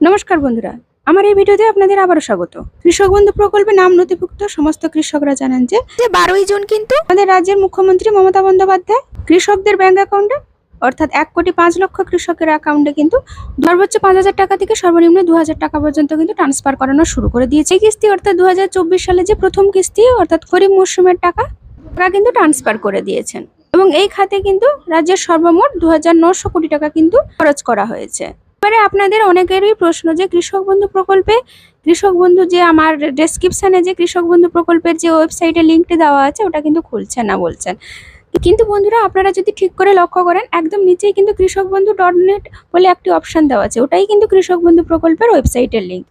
নমস্কার বন্ধুরা, আমার এই ভিডিওতে আপনাদের আবারও স্বাগত। কৃষক বন্ধু প্রকল্পে নাম নথিভুক্ত সমস্ত কৃষকরা জানেন যে 12ই জুন কিন্তু আমাদের রাজ্যের মুখ্যমন্ত্রী মমতা বন্দ্যোপাধ্যায় কৃষকদের ব্যাংক অ্যাকাউন্টে অর্থাৎ 1,05,00,000 কৃষকের অ্যাকাউন্টে কিন্তু সর্বোচ্চ 5,000 টাকা থেকে সর্বনিম্ন 2,000 টাকা পর্যন্ত কিন্তু ট্রান্সফার করানো শুরু করে দিয়েছে। এই কিস্তি অর্থাৎ 2024 সালে যে প্রথম কিস্তি অর্থাৎ খরিফ মৌসুমের টাকা তারা কিন্তু ট্রান্সফার করে দিয়েছেন এবং এই খাতে কিন্তু রাজ্যের সর্বমোট 2,900 কোটি টাকা কিন্তু খরচ করা হয়েছে। এবারে আপনাদের অনেকেরই প্রশ্ন যে কৃষক বন্ধু প্রকল্পে কৃষক বন্ধু যে আমার ডেসক্রিপশনে যে কৃষক বন্ধু প্রকল্পের যে ওয়েবসাইটে লিঙ্কটি দেওয়া আছে ওটা কিন্তু খুলছে না বলছেন। কিন্তু বন্ধুরা আপনারা যদি ঠিক করে লক্ষ্য করেন একদম নিচেই কিন্তু কৃষক বন্ধু .net বলে একটি অপশন দেওয়া আছে, ওটাই কিন্তু কৃষক বন্ধু প্রকল্পের ওয়েবসাইটের লিঙ্ক।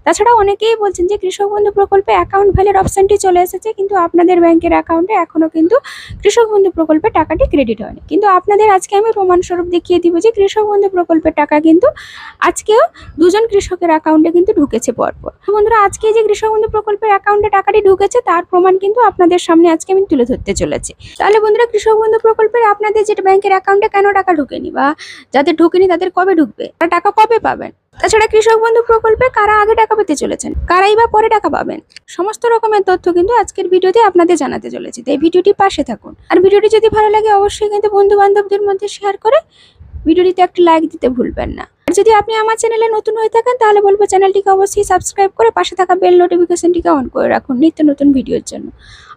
তাছাড়া অনেকেই বলছেন যে কৃষক বন্ধু প্রকল্পে অ্যাকাউন্ট ভ্যালির অপশনটি চলে এসেছে কিন্তু আপনাদের ব্যাংকের অ্যাকাউন্টে এখনো কিন্তু কৃষক বন্ধু প্রকল্পের টাকাটি ক্রেডিট হয়নি। কিন্তু আপনাদের আজকে আমি প্রমাণস্বরূপ দেখিয়ে দিব যে কৃষক বন্ধু প্রকল্পের টাকা কিন্তু আজকেও দুজন কৃষকের অ্যাকাউন্টে কিন্তু ঢুকেছে পরপর। বন্ধুরা আজকে যে কৃষক বন্ধু প্রকল্পের অ্যাকাউন্টে টাকাটি ঢুকেছে তার প্রমাণ কিন্তু আপনাদের সামনে আজকে আমি তুলে ধরতে চলেছি। তাহলে বন্ধুরা কৃষক বন্ধু প্রকল্পের আপনাদের যেটা ব্যাংকের অ্যাকাউন্টে কেন টাকা ঢুকেনি বা যাদের ঢুকেনি তাদের কবে ঢুকবে, তারা টাকা কবে পাবেন, তাছাড়া কৃষক বন্ধু প্রকল্পে কারা আগে টাকা পেতে চলেছেন, কারাই বা পরে টাকা পাবেন, সমস্ত রকমের তথ্য কিন্তু আজকের ভিডিওতে আপনাদের জানাতে চলেছি। তাই ভিডিওটি পাশে থাকুন। আর ভিডিওটি যদি ভালো লাগে অবশ্যই কিন্তু বন্ধু বান্ধবদের মধ্যে শেয়ার করে ভিডিওটিতে একটা লাইক দিতে ভুলবেন না। আর যদি আপনি আমার চ্যানেলে নতুন হয়ে থাকেন তাহলে বলবো চ্যানেলটিকে অবশ্যই সাবস্ক্রাইব করে পাশে থাকা বেল নোটিফিকেশনটিকে অন করে রাখুন নিত্য নতুন ভিডিওর জন্য।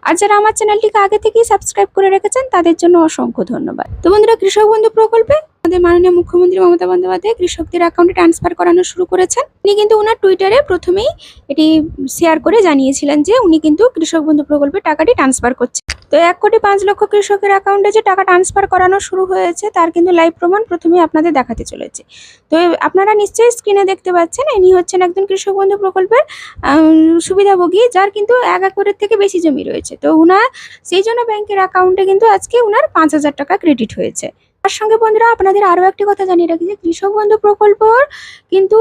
আর যারা আমার চ্যানেলটিকে আগে থেকেই সাবস্ক্রাইব করে রেখেছেন তাদের জন্য অসংখ্য ধন্যবাদ। তো বন্ধুরা কৃষক বন্ধু প্রকল্পে আমাদের মাননীয় মুখ্যমন্ত্রী মমতা বন্দ্যোপাধ্যায় কৃষকদের অ্যাকাউন্টে ট্রান্সফার করানো শুরু করেছেন। উনি কিন্তু ওনার টুইটারে প্রথমেই এটি শেয়ার করে জানিয়েছিলেন যে উনি কিন্তু কৃষক বন্ধু প্রকল্পে টাকাটি ট্রান্সফার করছেন। তো 1,05,00,000 কৃষকের অ্যাকাউন্টে যে টাকা ট্রান্সফার করানো শুরু হয়েছে তার কিন্তু লাইভ প্রমাণ প্রথমেই আপনাদের দেখাতে চলেছে। তো আপনারা নিশ্চয়ই স্ক্রিনে দেখতে পাচ্ছেন ইনি হচ্ছেন একজন কৃষক বন্ধু প্রকল্পের সুবিধাভোগী যার কিন্তু 1 একরের থেকে বেশি জমি রয়েছে। তো উনার সেই জন্য ব্যাংকের অ্যাকাউন্টে কিন্তু আজকে উনার 5,000 টাকা ক্রেডিট হয়েছে। তার সঙ্গে বন্ধুরা আপনাদের আরও একটি কথা জানিয়ে রাখি যে কৃষক বন্ধু প্রকল্পর কিন্তু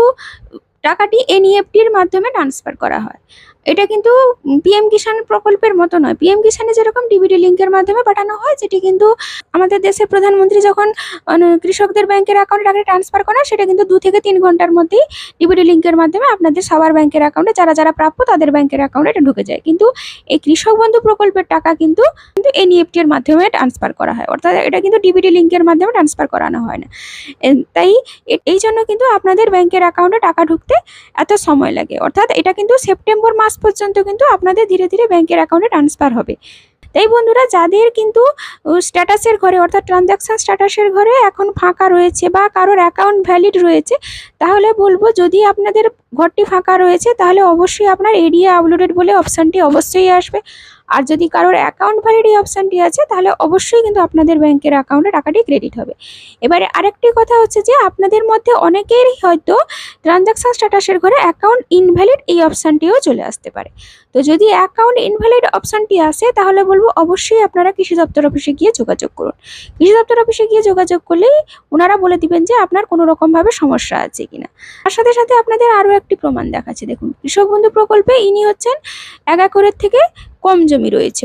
টাকাটি NEFT-র মাধ্যমে ট্রান্সফার করা হয়। এটা কিন্তু PM কিষাণ প্রকল্পের মতো নয়। PM কিষাণে যেরকম DBT লিঙ্কের মাধ্যমে পাঠানো হয়, যেটি কিন্তু আমাদের দেশের প্রধানমন্ত্রী যখন কৃষকদের ব্যাংকের অ্যাকাউন্টে টাকা ট্রান্সফার করেন সেটা কিন্তু 2 থেকে 3 ঘন্টার মধ্যেই DBT লিঙ্কের মাধ্যমে আপনাদের সবার ব্যাংকের অ্যাকাউন্টে যারা যারা প্রাপ্য তাদের ব্যাংকের অ্যাকাউন্টে এটা ঢুকে যায়। কিন্তু এই কৃষক বন্ধু প্রকল্পের টাকা কিন্তু NEFT-এর মাধ্যমে ট্রান্সফার করা হয়, অর্থাৎ এটা কিন্তু DBT লিঙ্কের মাধ্যমে ট্রান্সফার করানো হয় না। তাই এই জন্য কিন্তু আপনাদের ব্যাংকের অ্যাকাউন্টে টাকা ঢুকতে এত সময় লাগে, অর্থাৎ এটা কিন্তু সেপ্টেম্বর মাস পর্যন্ত কিন্তু আপনাদের ধীরে ধীরে ব্যাংকের অ্যাকাউন্টে ট্রান্সফার হবে। তাই বন্ধুরা যাদের কিন্তু স্ট্যাটাসের ঘরে অর্থাৎ ট্রানজাকশন স্ট্যাটাসের ঘরে এখন ফাঁকা রয়েছে বা কারোর অ্যাকাউন্ট ভ্যালিড রয়েছে তাহলে বলবো যদি আপনাদের ঘরটি ফাঁকা রয়েছে তাহলে অবশ্যই আপনার এরিয়া আপলোডেড বলে অপশানটি অবশ্যই আসবে। আর যদি কারোর অ্যাকাউন্ট ভ্যালিড এই অপশানটি আছে তাহলে অবশ্যই কিন্তু আপনাদের ব্যাংকের অ্যাকাউন্টে টাকাটি ক্রেডিট হবে। এবারে আরেকটি কথা হচ্ছে যে আপনাদের মধ্যে অনেকেরই হয়তো ট্রানজাকশন স্ট্যাটাসের ঘরে অ্যাকাউন্ট ইনভ্যালিড এই অপশানটিও চলে আসতে পারে। তো যদি অ্যাকাউন্ট ইনভ্যালিড অপশানটি আসে তাহলে বলবো অবশ্যই আপনারা কৃষি দপ্তর অফিসে গিয়ে যোগাযোগ করুন। কৃষি দপ্তর অফিসে গিয়ে যোগাযোগ করলেই ওনারা বলে দিবেন যে আপনার কোনো রকমভাবে সমস্যা আছে কিনা। তার সাথে সাথে আপনাদের আরও একটি প্রমাণ দেখাচ্ছি। দেখুন কৃষক বন্ধু প্রকল্পে ইনি হচ্ছেন 1 একরের থেকে কম জমি রয়েছে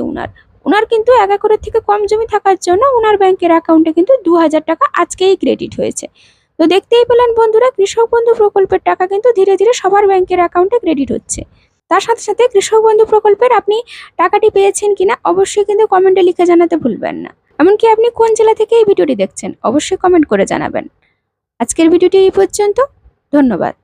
উনার কিন্তু 1 একরের থেকে কম জমি থাকার জন্য উনার ব্যাংকের অ্যাকাউন্টে কিন্তু 2,000 টাকা আজকেই ক্রেডিট হয়েছে। তো দেখতেই পেলেন বন্ধুরা কৃষক বন্ধু প্রকল্পের টাকা কিন্তু ধীরে ধীরে সবার ব্যাংকের অ্যাকাউন্টে ক্রেডিট হচ্ছে। তার সাথে সাথে কৃষক বন্ধু প্রকল্পের আপনি টাকাটি পেয়েছেন কিনা অবশ্যই কিন্তু কমেন্টে লিখে জানাতে ভুলবেন না। এমনকি আপনি কোন জেলা থেকে এই ভিডিওটি দেখছেন অবশ্যই কমেন্ট করে জানাবেন। আজকের ভিডিওটি এই পর্যন্ত, ধন্যবাদ।